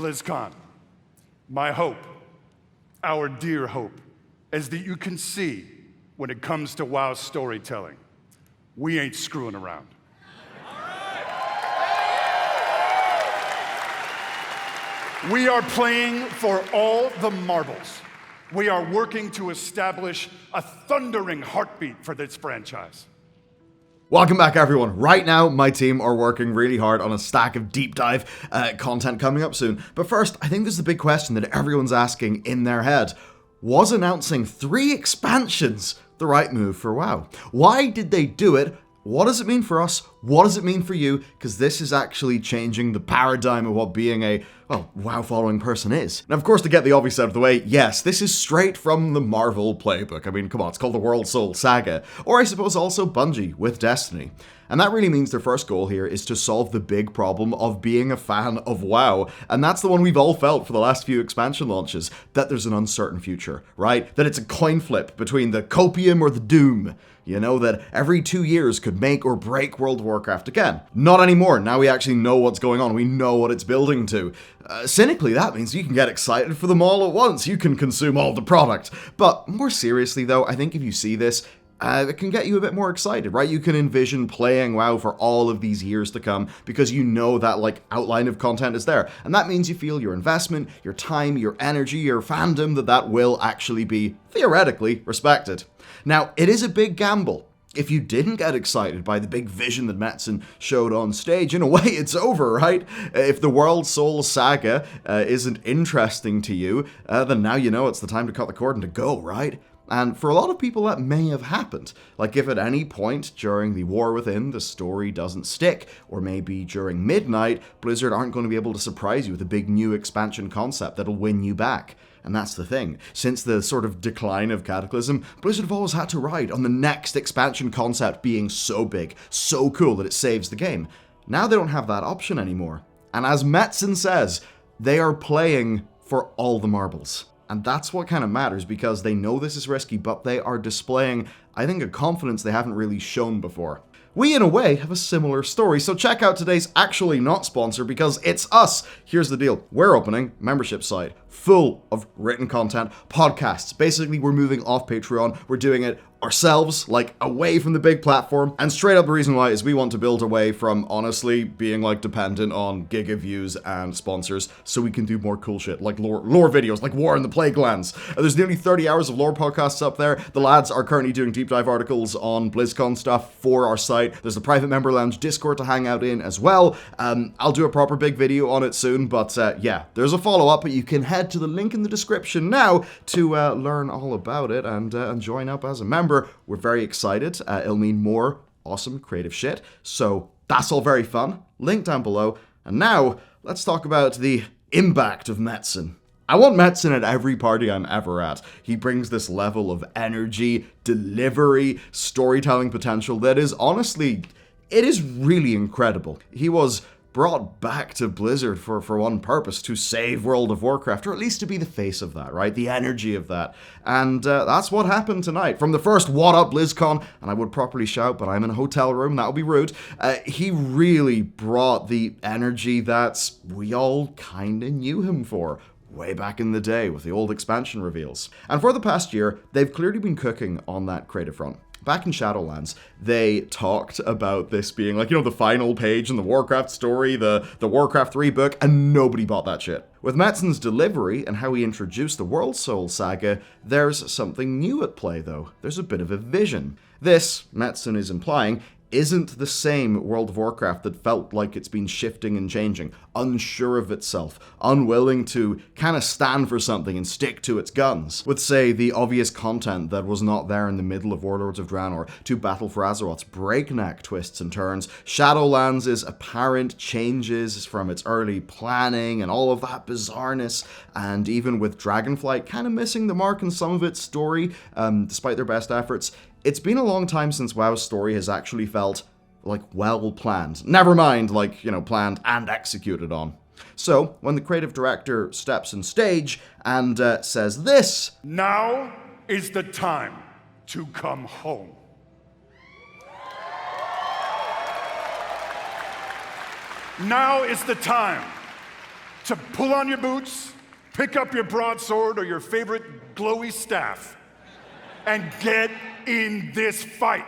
BlizzCon, my hope, our dear hope, is that you can see when it comes to WoW storytelling, we ain't screwing around. We are playing for all the marbles. We are working to establish a thundering heartbeat for this franchise. Welcome back, everyone. Right now, my team are working really hard on a stack of deep dive content coming up soon. But first, I think this is the big question that everyone's asking in their head. Was announcing 3 expansions the right move for WoW? Why did they do it? What does it mean for us? What does it mean for you? Because this is actually changing the paradigm of what being a, well, WoW-following person is. Now, of course, to get the obvious out of the way, yes, this is straight from the Marvel playbook. I mean, come on, it's called the World Soul Saga. Or I suppose also Bungie with Destiny. And that really means their first goal here is to solve the big problem of being a fan of WoW. And that's the one we've all felt for the last few expansion launches, that there's an uncertain future, right? That it's a coin flip between the copium or the doom. You know, that every 2 years could make or break World of Warcraft again. Not anymore. Now we actually know what's going on. We know what it's building to. Cynically, that means you can get excited for them all at once. You can consume all the product. But more seriously, though, I think if you see this, it can get you a bit more excited, right? You can envision playing WoW for all of these years to come because you know that, like, outline of content is there. And that means you feel your investment, your time, your energy, your fandom, that will actually be, theoretically, respected. Now, it is a big gamble. If you didn't get excited by the big vision that Metzen showed on stage, in a way, it's over, right? If the World Soul Saga isn't interesting to you, then now you know it's the time to cut the cord and to go, right? And for a lot of people, that may have happened. Like if at any point during the War Within the story doesn't stick, or maybe during Midnight, Blizzard aren't going to be able to surprise you with a big new expansion concept that'll win you back. And that's the thing. Since the sort of decline of Cataclysm, Blizzard have always had to ride on the next expansion concept being so big, so cool that it saves the game. Now they don't have that option anymore. And as Metzen says, they are playing for all the marbles. And that's what kind of matters, because they know this is risky, but they are displaying, I think, a confidence they haven't really shown before. We, in a way, have a similar story, so check out today's actually not sponsor, because it's us. Here's the deal. We're opening a membership site full of written content, podcasts. Basically, we're moving off Patreon. We're doing it ourselves, like away from the big platform. And straight up the reason why is we want to build away from honestly being like dependent on giga views and sponsors so we can do more cool shit like lore videos like War in the Plaguelands. There's nearly 30 hours of lore podcasts up there. The lads are currently doing deep dive articles on BlizzCon stuff for our site. There's the private member lounge Discord to hang out in as well. I'll do a proper big video on it soon, but yeah, there's a follow-up, but you can head to the link in the description now to learn all about it and join up as a member. We're very excited. It'll mean more awesome creative shit. So that's all very fun. Link down below. And now let's talk about the impact of Metzen. I want Metzen at every party I'm ever at. He brings this level of energy, delivery, storytelling potential that is honestly, it is really incredible. He was brought back to Blizzard for one purpose, to save World of Warcraft, or at least to be the face of that, right? The energy of that. And that's what happened tonight. From the first "What up, BlizzCon?" and I would properly shout, but I'm in a hotel room, that would be rude. He really brought the energy that we all kinda knew him for way back in the day with the old expansion reveals. And for the past year, they've clearly been cooking on that creative front. Back in Shadowlands, they talked about this being like, you know, the final page in the Warcraft story, the Warcraft 3 book, and nobody bought that shit. With Metzen's delivery and how he introduced the World Soul Saga, there's something new at play though. There's a bit of a vision. This, Metzen is implying, isn't the same World of Warcraft that felt like it's been shifting and changing, unsure of itself, unwilling to kind of stand for something and stick to its guns. With, say, the obvious content that was not there in the middle of Warlords of Draenor, to Battle for Azeroth's breakneck twists and turns, Shadowlands' apparent changes from its early planning and all of that bizarreness, and even with Dragonflight kind of missing the mark in some of its story, despite their best efforts. It's been a long time since WoW's story has actually felt, like, well planned. Never mind, like, you know, planned and executed on. So, when the creative director steps on stage and says this, "Now is the time to come home." Now is the time to pull on your boots, pick up your broadsword or your favorite glowy staff, and get in this fight.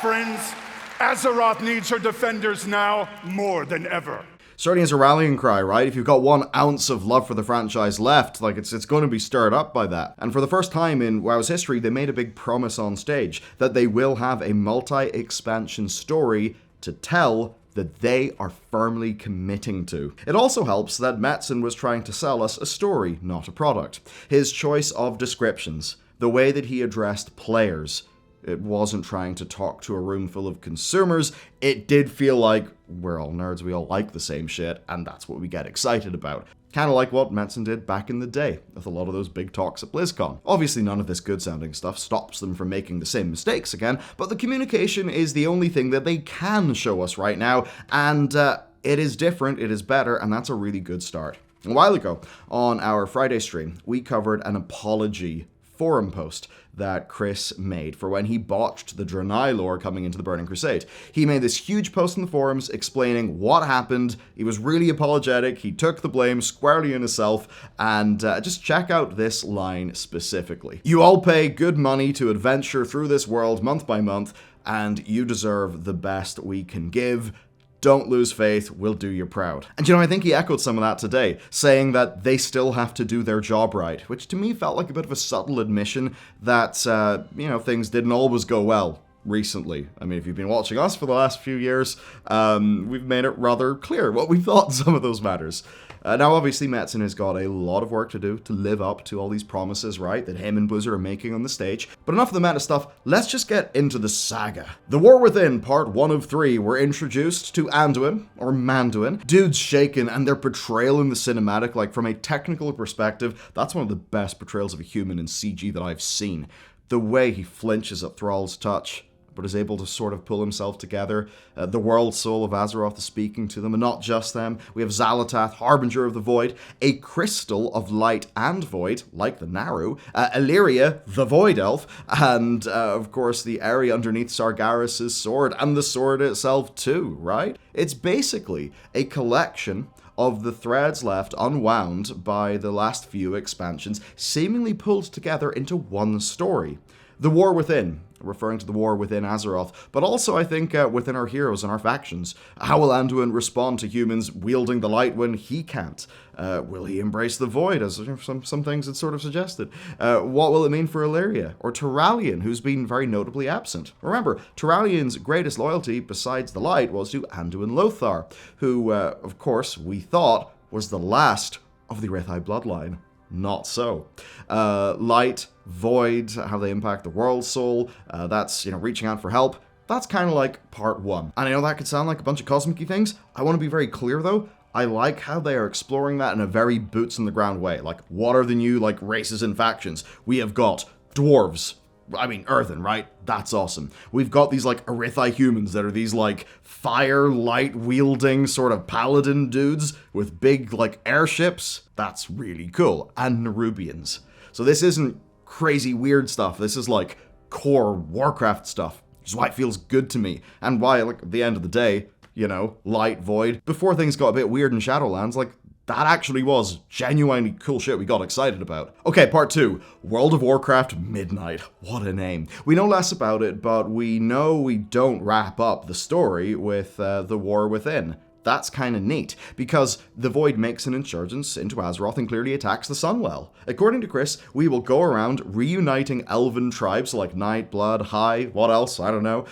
Friends, Azeroth needs her defenders now more than ever. Certainly as a rallying cry, right? If you've got 1 ounce of love for the franchise left, like it's going to be stirred up by that. And for the first time in WoW's history, they made a big promise on stage that they will have a multi-expansion story to tell that they are firmly committing to. It also helps that Metzen was trying to sell us a story, not a product. His choice of descriptions, the way that he addressed players, it wasn't trying to talk to a room full of consumers. It did feel like we're all nerds, we all like the same shit, and that's what we get excited about. Kind of like what Metzen did back in the day with a lot of those big talks at BlizzCon. Obviously none of this good-sounding stuff stops them from making the same mistakes again, but the communication is the only thing that they can show us right now, and it is different, it is better, and that's a really good start. A while ago, on our Friday stream, we covered an apology forum post that Chris made for when he botched the Draenei lore coming into the Burning Crusade. He made this huge post in the forums explaining what happened. He was really apologetic. He took the blame squarely on himself, and just check out this line specifically. You all pay good money to adventure through this world month by month, and you deserve the best we can give. Don't lose faith, we'll do you proud. And I think he echoed some of that today, saying that they still have to do their job right, which to me felt like a bit of a subtle admission that, things didn't always go well recently. I mean, if you've been watching us for the last few years, we've made it rather clear what we thought on some of those matters. Now, obviously, Metzen has got a lot of work to do to live up to all these promises, right, that him and Blizzard are making on the stage. But enough of the meta stuff, let's just get into the saga. The War Within, part 1 of 3, were introduced to Anduin, or Manduin. Dude's shaken, and their portrayal in the cinematic, like, from a technical perspective, that's one of the best portrayals of a human in CG that I've seen. The way he flinches at Thrall's touch, but is able to sort of pull himself together. The world soul of Azeroth is speaking to them, and not just them. We have Xal'atath, Harbinger of the Void, a crystal of light and void, like the Naru, Illyria, the Void Elf, and, of course, the area underneath Sargeras' sword, and the sword itself too, right? It's basically a collection of the threads left unwound by the last few expansions, seemingly pulled together into one story. The War Within, referring to the war within Azeroth, but also I think within our heroes and our factions. How will Anduin respond to humans wielding the light when he can't? Will he embrace the void, as some things had sort of suggested? What will it mean for Illyria? Or Turalyon, who's been very notably absent? Remember, Turalyon's greatest loyalty, besides the light, was to Anduin Lothar, who, of course, we thought was the last of the Rithai bloodline. Not so. Light, void, how they impact the world soul, that's, reaching out for help. That's kind of like part 1. And I know that could sound like a bunch of cosmic-y things. I want to be very clear, though. I like how they are exploring that in a very boots-on-the-ground way. Like, what are the new, races and factions? We have got dwarves. I mean, earthen, right? That's awesome. We've got these, Arithai humans that are these, fire, light-wielding sort of paladin dudes with big, airships. That's really cool. And Nerubians. So this isn't crazy weird stuff. This is, core Warcraft stuff. Which is why it feels good to me. And why, at the end of the day, light, void. Before things got a bit weird in Shadowlands, that actually was genuinely cool shit we got excited about. Okay, part 2. World of Warcraft Midnight. What a name. We know less about it, but we know we don't wrap up the story with the War Within. That's kind of neat, because the Void makes an insurgence into Azeroth and clearly attacks the Sunwell. According to Chris, we will go around reuniting elven tribes like Night, Blood, High, what else? I don't know.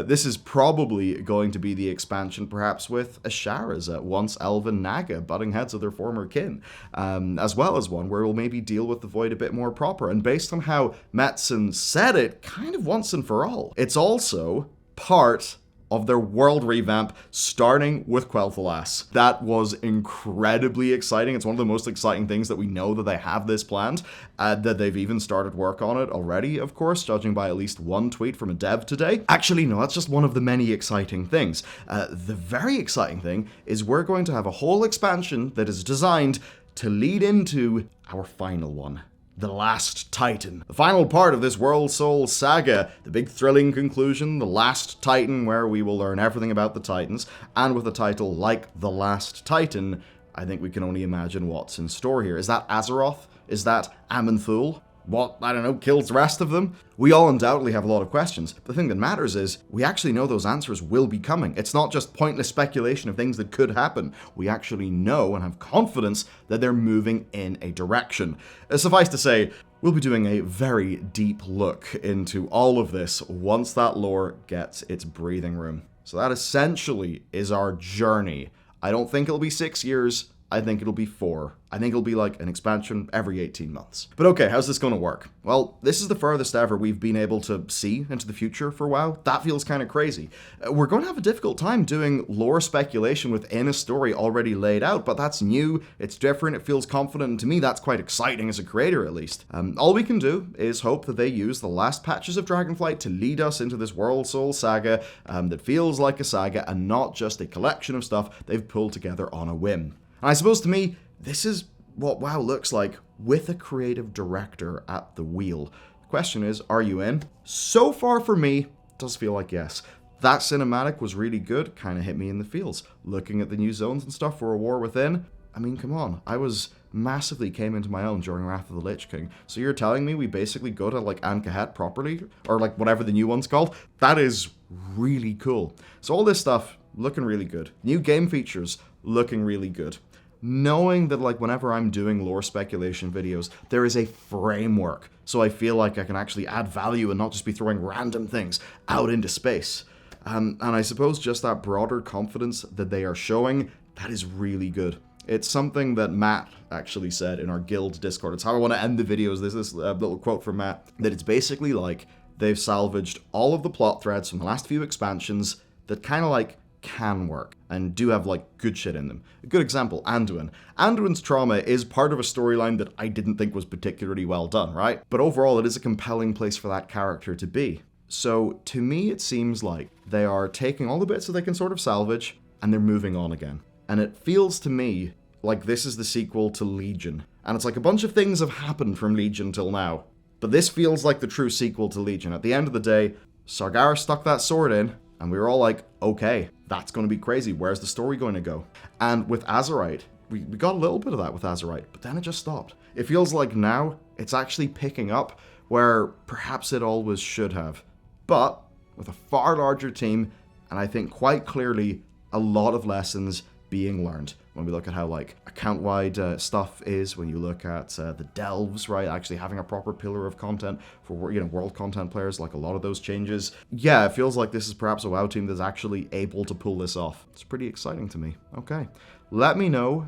This is probably going to be the expansion, perhaps with Ashara's once elven Naga, butting heads of their former kin, as well as one where we'll maybe deal with the Void a bit more proper, and based on how Metzen said it, kind of once and for all. It's also part of their world revamp, starting with Quel'Thalas. That was incredibly exciting. It's one of the most exciting things that we know that they have this planned, that they've even started work on it already, of course, judging by at least one tweet from a dev today. Actually, no, that's just one of the many exciting things. The very exciting thing is we're going to have a whole expansion that is designed to lead into our final one, the last Titan. The final part of this World Soul saga, the big thrilling conclusion, the last Titan, where we will learn everything about the Titans, and with a title like The Last Titan, I think we can only imagine what's in store here. Is that Azeroth? Is that Aman'Thul? What, I don't know, kills the rest of them? We all undoubtedly have a lot of questions. The thing that matters is, we actually know those answers will be coming. It's not just pointless speculation of things that could happen. We actually know and have confidence that they're moving in a direction. Suffice to say, we'll be doing a very deep look into all of this once that lore gets its breathing room. So that essentially is our journey. I don't think it'll be 6 years. I think it'll be 4. I think it'll be like an expansion every 18 months. But okay, how's this going to work? Well, this is the furthest ever we've been able to see into the future for WoW. That feels kind of crazy. We're going to have a difficult time doing lore speculation within a story already laid out, but that's new, it's different, it feels confident, and to me that's quite exciting as a creator at least. All we can do is hope that they use the last patches of Dragonflight to lead us into this World Soul saga that feels like a saga and not just a collection of stuff they've pulled together on a whim. And I suppose to me, this is what WoW looks like with a creative director at the wheel. The question is, are you in? So far for me, it does feel like yes. That cinematic was really good, kind of hit me in the feels. Looking at the new zones and stuff for A War Within, I mean, come on. I was massively came into my own during Wrath of the Lich King. So you're telling me we basically go to like An-Kahet properly? Or like whatever the new one's called? That is really cool. So all this stuff, looking really good. New game features, looking really good. Knowing that like whenever I'm doing lore speculation videos, there is a framework, so I feel like I can actually add value and not just be throwing random things out into space. And I suppose just that broader confidence that they are showing, that is really good. It's something that Matt actually said in our guild Discord. It's how I want to end the videos. There's this little quote from Matt, that it's basically like they've salvaged all of the plot threads from the last few expansions that kind of like can work and do have like good shit in them. A good example, Anduin. Anduin's trauma is part of a storyline that I didn't think was particularly well done, right? But overall, it is a compelling place for that character to be. So to me, it seems like they are taking all the bits that they can sort of salvage and they're moving on again. And it feels to me like this is the sequel to Legion. And it's like a bunch of things have happened from Legion till now. But this feels like the true sequel to Legion. At the end of the day, Sargeras stuck that sword in, and we were all like, okay, that's going to be crazy. Where's the story going to go? And with Azerite, we got a little bit of that with Azerite, but then it just stopped. It feels like now it's actually picking up where perhaps it always should have. But with a far larger team, and I think quite clearly a lot of lessons being learned when we look at how like account-wide stuff is, when you look at the delves, right, actually having a proper pillar of content for, you know, world content players, like a lot of those changes. Yeah, it feels like this is perhaps a WoW team that's actually able to pull this off. It's pretty exciting to me. Okay. Let me know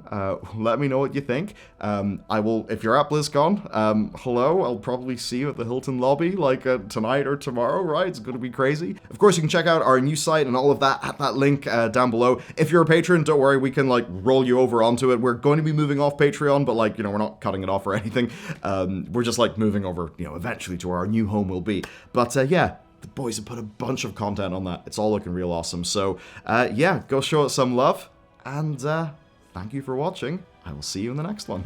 what you think. I will, if you're at BlizzCon, hello, I'll probably see you at the Hilton lobby, like tonight or tomorrow, right? It's going to be crazy. Of course, you can check out our new site and all of that at that link down below. If you're a patron, don't worry, we can like roll you over onto it. We're going to be moving off Patreon, but like, you know, we're not cutting it off or anything. We're just like moving over, you know, eventually to where our new home will be. But yeah, the boys have put a bunch of content on that. It's all looking real awesome. So yeah, go show it some love. And thank you for watching. I will see you in the next one.